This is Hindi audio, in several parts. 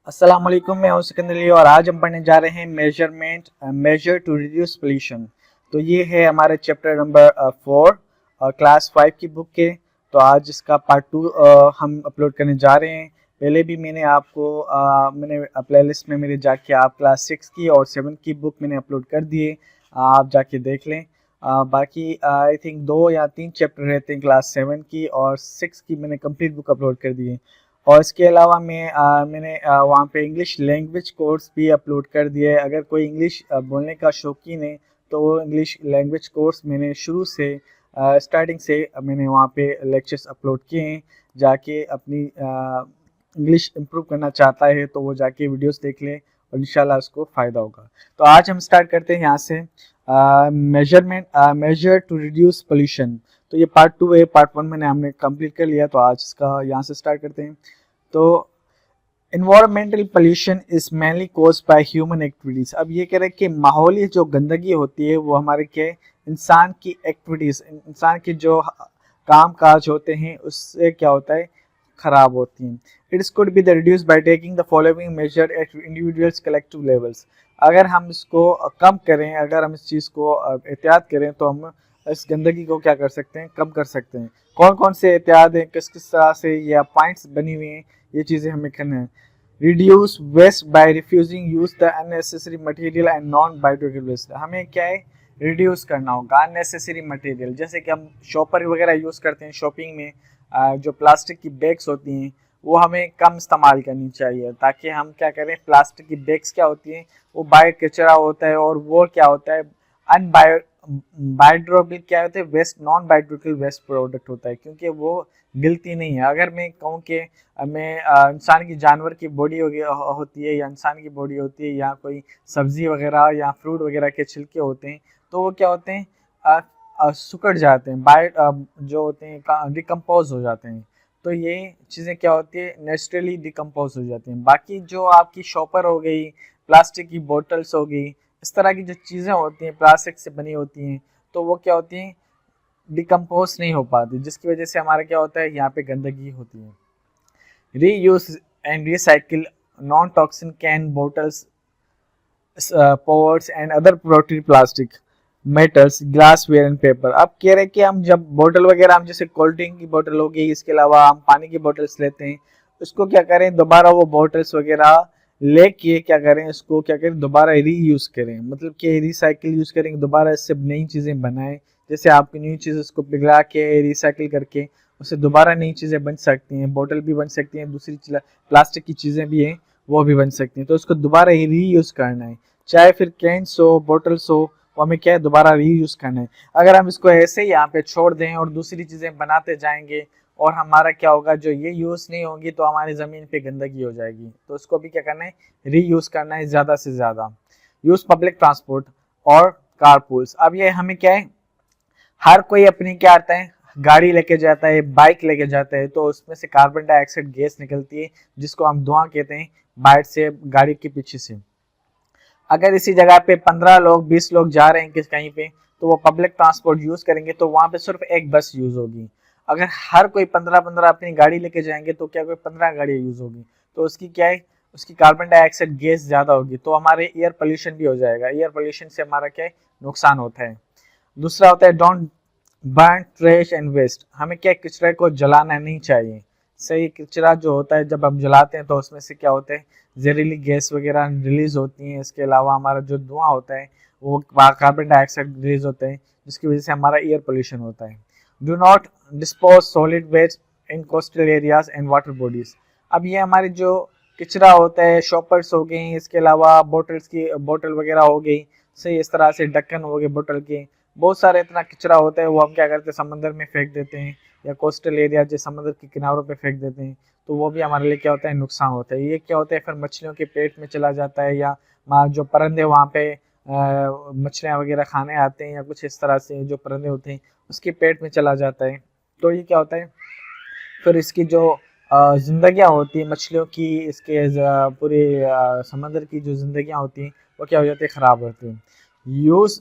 अस्सलाम वालेकुम, मैं हूं सिकंदर अली और आज हम पढ़ने जा रहे हैं मेजर टू रिड्यूस पोल्यूशन। तो ये है हमारे चैप्टर नंबर 4 क्लास 5 की बुक के। तो आज इसका पार्ट 2 हम अपलोड करने जा रहे हैं। पहले भी मैंने आपको मैंने प्लेलिस्ट में मेरे जाके आप क्लास 6 की और 7 की बुक मैंने अपलोड कर दिए, आप जाके देख लें। बाकी आई थिंक 2 या 3 चैप्टर रहते हैं क्लास 7 की और 6 की मैंने कंप्लीट बुक अपलोड कर दी है। और इसके अलावा मैंने वहाँ पे इंग्लिश लैंग्वेज कोर्स भी अपलोड कर दिया है। अगर कोई इंग्लिश बोलने का शौकीन है तो वो इंग्लिश लैंग्वेज कोर्स मैंने शुरू से स्टार्टिंग से मैंने वहाँ पे लेक्चर्स अपलोड किए हैं। जाके अपनी इंग्लिश इम्प्रूव करना चाहता है तो वो जाके वीडियोस देख ले और इंशाल्लाह उसको फ़ायदा होगा। तो आज हम स्टार्ट करते हैं यहाँ से मेजर टू रिड्यूस पोल्यूशन। तो ये पार्ट 2 है, पार्ट 1 हमने कंप्लीट कर लिया, तो आज इसका यहाँ से स्टार्ट करते हैं। तो environmental pollution is mainly caused by human activities. अब ये कह रहे हैं कि माहौली जो गंदगी होती है वो हमारे के इंसान की एक्टिविटीज, इंसान की जो काम काज होते हैं उससे क्या होता है, खराब होती हैं। It's could be the reduce by taking the following major at individuals collective levels. अगर हम इसको कम करें, अगर हम इस चीज़ को एहतियात करें तो हम इस गंदगी को क्या कर सकते हैं, कम कर सकते हैं। कौन कौन से एहतियात हैं, किस किस तरह से ये पॉइंट्स बनी हुई हैं, ये चीज़ें हमें करना है। Reduce waste by refusing use the unnecessary material and non biodegradable waste. हमें क्या है, रिड्यूस करना होगा अननेसेसरी मटेरियल। जैसे कि हम शॉपर वगैरह यूज़ करते हैं शॉपिंग में, जो प्लास्टिक की बैग्स होती हैं वो हमें कम इस्तेमाल करनी चाहिए, ताकि हम क्या करें, प्लास्टिक की बैग्स क्या होती हैं वो बायो कचरा होता है और वो क्या होता है अनबायो बायोडिग्रेडेबल क्या होता है, waste non biodegradable waste product होता है, क्योंकि वो गिलती नहीं है। अगर मैं कहूँ कि हमें इंसान की जानवर की बॉडी होती है या इंसान की बॉडी होती है या कोई सब्जी वगैरह या फ्रूट वगैरह के छिलके होते हैं तो वो क्या होते हैं, सुकड़ जाते हैं, जो होते हैं डिकम्पोज हो जाते हैं। तो ये चीज़ें क्या होती है, नेचुरली डिकम्पोज हो जाती हैं। बाकी जो आपकी शॉपर हो गई, प्लास्टिक की बोटल्स हो गई, इस तरह की जो चीज़ें होती हैं प्लास्टिक से बनी होती हैं तो वो क्या होती हैं, डिकम्पोज नहीं हो पाती, जिसकी वजह से हमारा क्या होता है, यहाँ पे गंदगी होती है। Reuse and recycle non toxin can bottles, powers and other protein plastic metals glassware and paper. अब कह रहे हैं कि हम जब बोतल वगैरह, हम जैसे कोल्ड ड्रिंक की बोतल हो गई, इसके अलावा हम पानी की बोतल्स लेते हैं, उसको क्या करें, दोबारा वो बोतल्स वगैरह लेके क्या करें, उसको क्या करें, दोबारा रीयूज करें, मतलब कि रिसाइकिल यूज करेंगे, दोबारा इससे नई चीज़ें बनाएं। जैसे आपकी न्यू चीज़ उसको पिघला के रिसाइकिल करके उससे दोबारा नई चीज़ें बन सकती हैं, बोतल भी बन सकती हैं, दूसरी प्लास्टिक की चीज़ें भी हैं वो भी बन सकती हैं। तो उसको दोबारा ही रीयूज करना है, चाहे फिर कैंस हो, बॉटल्स हो, वो हमें क्या है, दोबारा रीयूज करना है। अगर हम इसको ऐसे ही यहाँ पे छोड़ दें और दूसरी चीज़ें बनाते जाएंगे और हमारा क्या होगा, जो ये यूज़ नहीं होगी तो हमारी ज़मीन पे गंदगी हो जाएगी। तो उसको भी क्या करना है, रीयूज करना है ज़्यादा से ज़्यादा। यूज़ पब्लिक ट्रांसपोर्ट और कारपूल्स। अब ये हमें क्या है, हर कोई अपनी क्या आता है, गाड़ी लेके जाता है, बाइक लेके जाता है, तो उसमें से कार्बन डाइऑक्साइड गैस निकलती है जिसको हम धुआं कहते हैं, बाहर से गाड़ी के पीछे से। अगर इसी जगह पे 15 लोग 20 लोग जा रहे हैं किस कहीं पे, तो वो पब्लिक ट्रांसपोर्ट यूज करेंगे तो वहां पे सिर्फ एक बस यूज होगी। अगर हर कोई 15-15 अपनी गाड़ी लेके जाएंगे तो क्या कोई 15 गाड़ियाँ यूज होगी, तो उसकी क्या है, उसकी कार्बन डाइऑक्साइड गैस ज्यादा होगी, तो हमारे एयर पोल्यूशन भी हो जाएगा। एयर पोल्यूशन से हमारा क्या है, नुकसान होता है। दूसरा होता है don't burn trash and waste. हमें क्या, कचरे को जलाना नहीं चाहिए। सही कचरा जो होता है जब हम जलाते हैं तो उसमें से क्या होता है, जहरीली गैस वगैरह रिलीज होती हैं। इसके अलावा हमारा जो धुआं होता है वो कार्बन डाइऑक्साइड रिलीज होते हैं, जिसकी वजह से हमारा एयर पोल्यूशन होता है। Do not dispose solid waste in coastal areas and water bodies. अब ये हमारी जो कचरा होता है, शॉपर्स हो गई, इसके अलावा बोटल्स की बोतल वगैरह हो गई, सही इस तरह से ढक्कन हो गए बोतल के, बहुत सारे इतना कचरा होता है वो हम क्या करते हैं, समंदर में फेंक देते हैं या कोस्टल एरिया जो समंदर के किनारों पे फेंक देते हैं, तो वो भी हमारे लिए क्या होता है, नुकसान होता है। ये क्या होता है, फिर मछलियों के पेट में चला जाता है, या जो परिंदे वहाँ पे मछलियाँ वगैरह खाने आते हैं या कुछ इस तरह से जो परिंदे होते हैं उसके पेट में चला जाता है। तो ये क्या होता है, फिर इसकी जो जिंदगियाँ होती हैं मछलियों की, इसके पूरे समंदर की जो जिंदगियाँ होती हैं वो क्या हो जाती है, ख़राब होती हैं। यूज़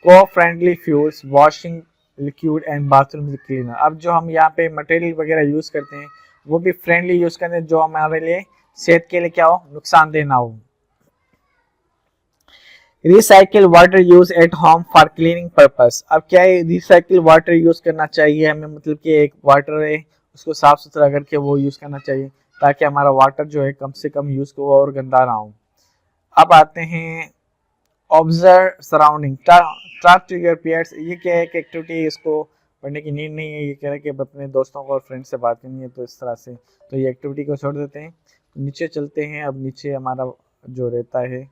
को friendly fuels washing liquid and bathroom cleaner. अब जो हम यहाँ पे मटेरियल वगैरह यूज़ करते हैं वो भी फ्रेंडली यूज़ करते हैं, जो हमारे लिए सेहत के लिए क्या हो, नुकसानदेह ना हो। Recycle water use at home for cleaning purpose. अब क्या है, रिसाइकिल वाटर यूज करना चाहिए हमें, मतलब कि एक वाटर है उसको साफ सुथरा करके वो यूज करना चाहिए ताकि हमारा वाटर जो है कम से कम यूज हो और गंदा ना हो। अब आते हैं observe surrounding, talk to your peers. ये क्या है, एक एक्टिविटी, इसको पढ़ने की नीड नहीं है, ये कह रहा है कि अपने दोस्तों को और फ्रेंड से बात करनी है, तो इस तरह से तो ये एक्टिविटी को छोड़ देते हैं। तो नीचे चलते हैं। अब नीचे हमारा जो रहता है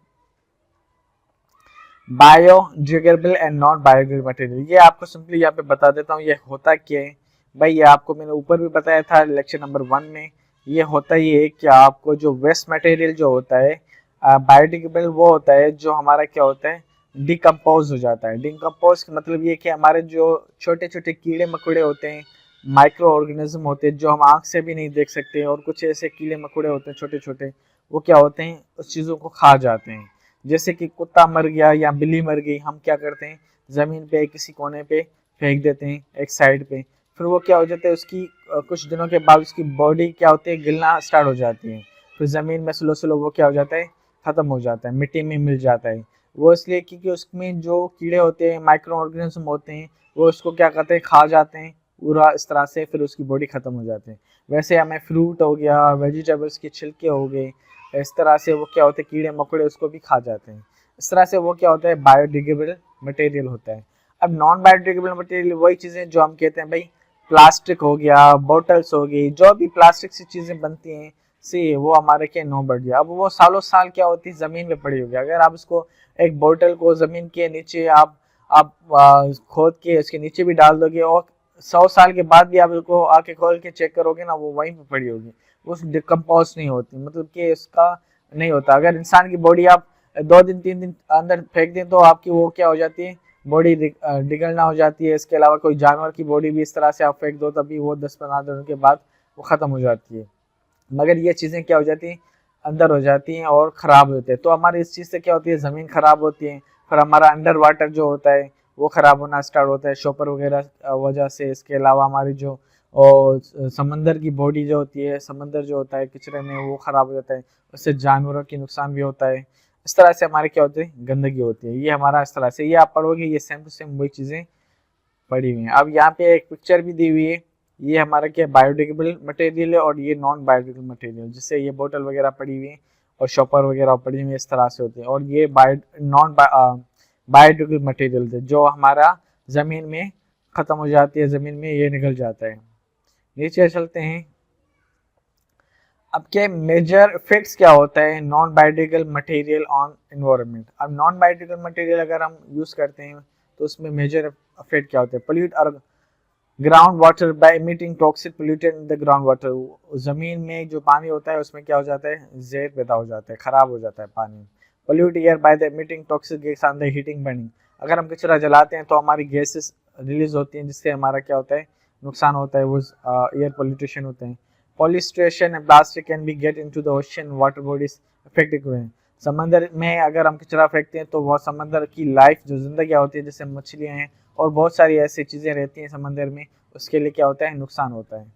biodegradable and non biodegradable material, ये आपको सिंपली यहाँ पे बता देता हूँ ये होता क्या है। भाई ये आपको मैंने ऊपर भी बताया था लेक्चर नंबर 1 में। ये होता ही है कि आपको जो वेस्ट मटेरियल जो होता है बायोडिग्रेडेबल वो होता है जो हमारा क्या होता है, डिकम्पोज हो जाता है। डिकम्पोज का मतलब ये कि हमारे जो छोटे छोटे कीड़े मकोड़े होते हैं, माइक्रो ऑर्गेनिज्म होते हैं जो हम आँख से भी नहीं देख सकते, और कुछ ऐसे कीड़े मकोड़े होते हैं छोटे छोटे, वो क्या होते हैं, उस चीज़ों को खा जाते हैं। जैसे कि कुत्ता मर गया या बिल्ली मर गई, हम क्या करते हैं, ज़मीन पे किसी कोने पे फेंक देते हैं एक साइड पे, फिर वो क्या हो जाता है, उसकी कुछ दिनों के बाद उसकी बॉडी क्या होती है, गिलना स्टार्ट हो जाती है, फिर ज़मीन में स्लो स्लो वो क्या हो जाता है, ख़त्म हो जाता है, मिट्टी में मिल जाता है। वो इसलिए क्योंकि उसमें जो कीड़े होते हैं, माइक्रो ऑर्गेनिज्म होते हैं, वो उसको क्या करते हैं, खा जाते हैं पूरा इस तरह से, फिर उसकी बॉडी ख़त्म हो जाती है। वैसे हमें फ्रूट हो गया, वेजिटेबल्स के छिलके हो गए, इस तरह से वो क्या होते हैं, कीड़े मकोड़े उसको भी खा जाते हैं। इस तरह से वो क्या होता है, बायोडिग्रेडेबल मटेरियल होता है। अब नॉन बायोडिग्रेडेबल मटेरियल वही चीज़ें जो हम कहते हैं भाई, प्लास्टिक हो गया, बोटल्स हो गई, जो भी प्लास्टिक से चीज़ें बनती हैं से वो हमारे क्या नो बढ़ गया। अब वो सालों साल क्या होती है, ज़मीन में पड़ी होगी। अगर आप उसको एक बोतल को ज़मीन के नीचे आप खोद के उसके नीचे भी डाल दोगे और 100 साल के बाद भी आप उसको आके खोल के चेक करोगे ना, वो वहीं पे पड़ी होगी, उस डिकम्पोज नहीं होती, मतलब कि इसका नहीं होता। अगर इंसान की बॉडी आप 2 दिन 3 दिन अंदर फेंक दें तो आपकी वो क्या हो जाती है, बॉडी डिगलना हो जाती है। इसके अलावा कोई जानवर की बॉडी भी इस तरह से आप फेंक दो तभी वो 10-15 दिनों के बाद वो ख़त्म हो जाती है, मगर ये चीज़ें क्या हो जाती हैं, अंदर हो जाती हैं और ख़राब होते हैं। तो हमारी इस चीज़ से क्या होती है, ज़मीन ख़राब होती है, फिर हमारा अंडर वाटर जो होता है वो ख़राब होना स्टार्ट होता है शॉपर वगैरह वजह से। इसके अलावा हमारी जो और समंदर की बॉडी जो होती है, समंदर जो होता है कचरे में, वो ख़राब हो जाता है, उससे जानवरों की नुकसान भी होता है। इस तरह से हमारे क्या होते हैं, गंदगी होती है। ये हमारा इस तरह से, ये आप पढ़ोगे ये सेम टू सेम वही चीज़ें पड़ी हुई हैं। अब यहाँ पे एक पिक्चर भी दी हुई है, ये हमारा क्या बायोडिग्रेडेबल मटेरियल है और ये नॉन बायोडिग्रेडेबल मटेरियल, जिससे ये बोतल वगैरह पड़ी हुई है और शॉपर वगैरह पड़ी हुई है, इस तरह से होती है। और ये नॉन बायोडिग्रेडेबल मटेरियल है जो हमारा ज़मीन में ख़त्म हो जाती है, ज़मीन में ये निकल जाता है। नीचे चलते हैं। अब क्या मेजर इफेक्ट्स क्या होता है non biodegradable material on environment. अब नॉन बायोडिग्रेडेबल मटेरियल अगर हम यूज़ करते हैं तो उसमें मेजर इफेक्ट क्या होता है, पोल्यूट और ground water bye emitting toxic pollutant in the ground water. ज़मीन में जो पानी होता है उसमें क्या हो जाता है, जहर पैदा हो जाता है, ख़राब हो जाता है पानी। Pollute air by the emitting toxic gas on the heating burning. अगर हम कचरा जलाते हैं तो हमारी गैसेस रिलीज होती हैं जिससे हमारा क्या होता है, नुकसान होता है, वो एयर पोल्यूटेशन होते हैं। Polystyrene and plastic can be get into the ocean water bodies affected हुए हैं। समंदर में अगर हम कचरा फेंकते हैं तो वह समंदर की लाइफ जो जिंदगी होती है, जैसे मछलियाँ हैं और बहुत सारी ऐसी चीज़ें रहती हैं समंदर में, उसके लिए क्या होता है, नुकसान होता है।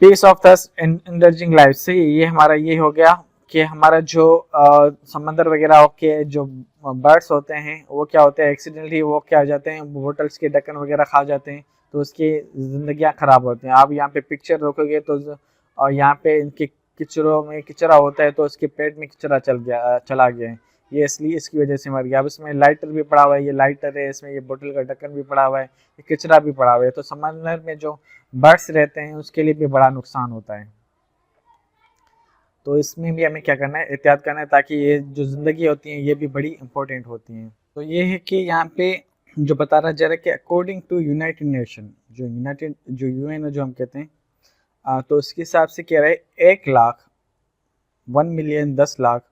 पीस ऑफ दस इंडर्जिंग लाइफ से ये हमारा ये हो गया कि हमारा जो समंदर वगैरह के जो बर्ड्स होते हैं वो क्या होते हैं, एक्सीडेंटली वो क्या हो जाते हैं, बोटल्स के ढक्कन वगैरह खा जाते हैं, तो उसकी जिंदगियां खराब होती हैं। आप यहाँ पे पिक्चर देखोगे तो यहाँ पे इनके किचरों में किचरा होता है तो उसके पेट में किचरा चला गया है, ये इसलिए इसकी वजह से मर गया। अब इसमें लाइटर भी पड़ा हुआ है, ये लाइटर है, इसमें ये बोतल का ढक्कन भी पड़ा हुआ है, ये किचरा भी पड़ा हुआ है, तो समंदर में जो बर्ड्स रहते हैं उसके लिए भी बड़ा नुकसान होता है। तो इसमें भी हमें क्या करना है, एहतियात करना है, ताकि ये जो ज़िंदगी होती है ये भी बड़ी इंपॉर्टेंट होती हैं। तो ये है कि यहाँ पे जो बता रहा जा रहा है कि अकॉर्डिंग टू यूनाइटेड नेशन, जो यूएन जो हम कहते हैं, तो उसके हिसाब से कह रहा है 1 लाख 1 मिलियन 10 लाख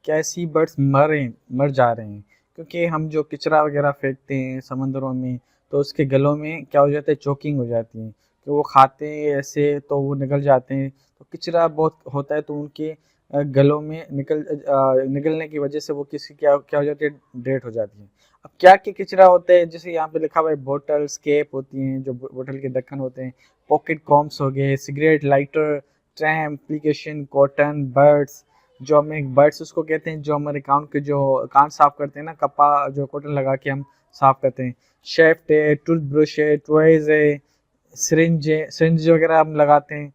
क्या सी बर्ड्स मर जा रहे हैं, क्योंकि हम जो कचरा वगैरह फेंकते हैं समंदरों में तो उसके गलों में क्या हो जाता है, चोकिंग हो जाती है, तो वो खाते हैं ऐसे तो वो निकल जाते हैं, तो कचरा बहुत होता है तो उनके गलों में निकलने की वजह से वो किसी क्या क्या हो जाती है, डेथ हो जाती है। अब क्या क्या कचरा होता है, जैसे यहाँ पे लिखा हुआ है बोटल्स, केप होती हैं, जो बोतल के ढक्कन होते हैं, पॉकेट कॉम्स हो गए, cigarette lighter, tram, application, cotton, birds, जो हमें बर्ड्स उसको कहते हैं जो हमारे कान के जो कान साफ करते हैं ना, कपा जो कॉटन लगा के हम साफ करते हैं। शेफ्ट है, टूथब्रश है, टॉयज है, सिरिंज वगैरह हम लगाते हैं।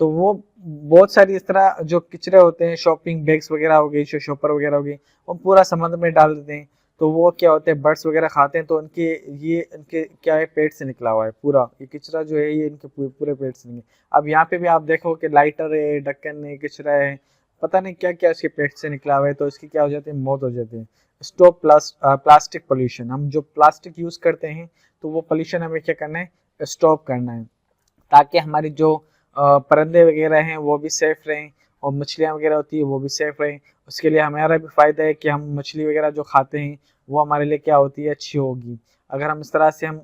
तो वो बहुत सारी इस तरह जो कचरे होते हैं, शॉपिंग बैग्स वगैरह हो गई, शॉपर वगैरह हो गई, वो पूरा समुद्र में डाल देते हैं। तो वो क्या होते हैं, बर्ड्स वगैरह खाते हैं, तो इनके क्या है, पेट से निकला हुआ है पूरा ये कचरा जो है, ये इनके पूरे पेट से निकले। अब यहाँ पे भी आप देखो कि लाइटर है, ढक्कन है, कचरा है, पता नहीं क्या क्या इसके पेट से निकला हुआ है, तो इसकी क्या हो जाती है, मौत हो जाती है। Stop plastic pollution. हम जो प्लास्टिक यूज करते हैं, तो वो पोल्यूशन हमें क्या करना है, स्टॉप करना है, ताकि हमारी जो परिंदे वगैरह हैं वो भी सेफ रहें, और मछलियाँ वगैरह होती है वो भी सेफ रहें। उसके लिए हमारा भी फ़ायदा है कि हम मछली वगैरह जो खाते हैं वो हमारे लिए क्या होती है, अच्छी होगी। अगर हम इस तरह से हम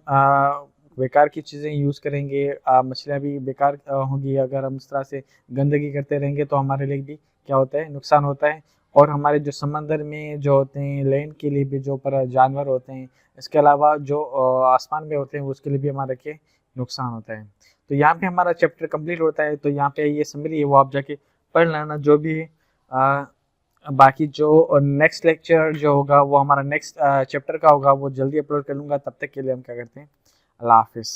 बेकार की चीज़ें यूज़ करेंगे, मछलियाँ भी बेकार होंगी। अगर हम इस तरह से गंदगी करते रहेंगे तो हमारे लिए भी क्या होता है, नुकसान होता है। और हमारे जो समंदर में जो होते हैं, लैंड के लिए भी जो पर जानवर होते हैं, इसके अलावा जो आसमान में होते हैं, उसके लिए भी हमारे के नुकसान होता है। तो यहाँ पे हमारा चैप्टर कंप्लीट होता है। तो यहाँ पे ये समरी है वो आप जाके पढ़ लेना जो भी है। बाकी जो नेक्स्ट लेक्चर जो होगा वो हमारा नेक्स्ट चैप्टर का होगा, वो जल्दी अपलोड कर लूँगा। तब तक के लिए हम क्या करते हैं, अल्लाह हाफिज़।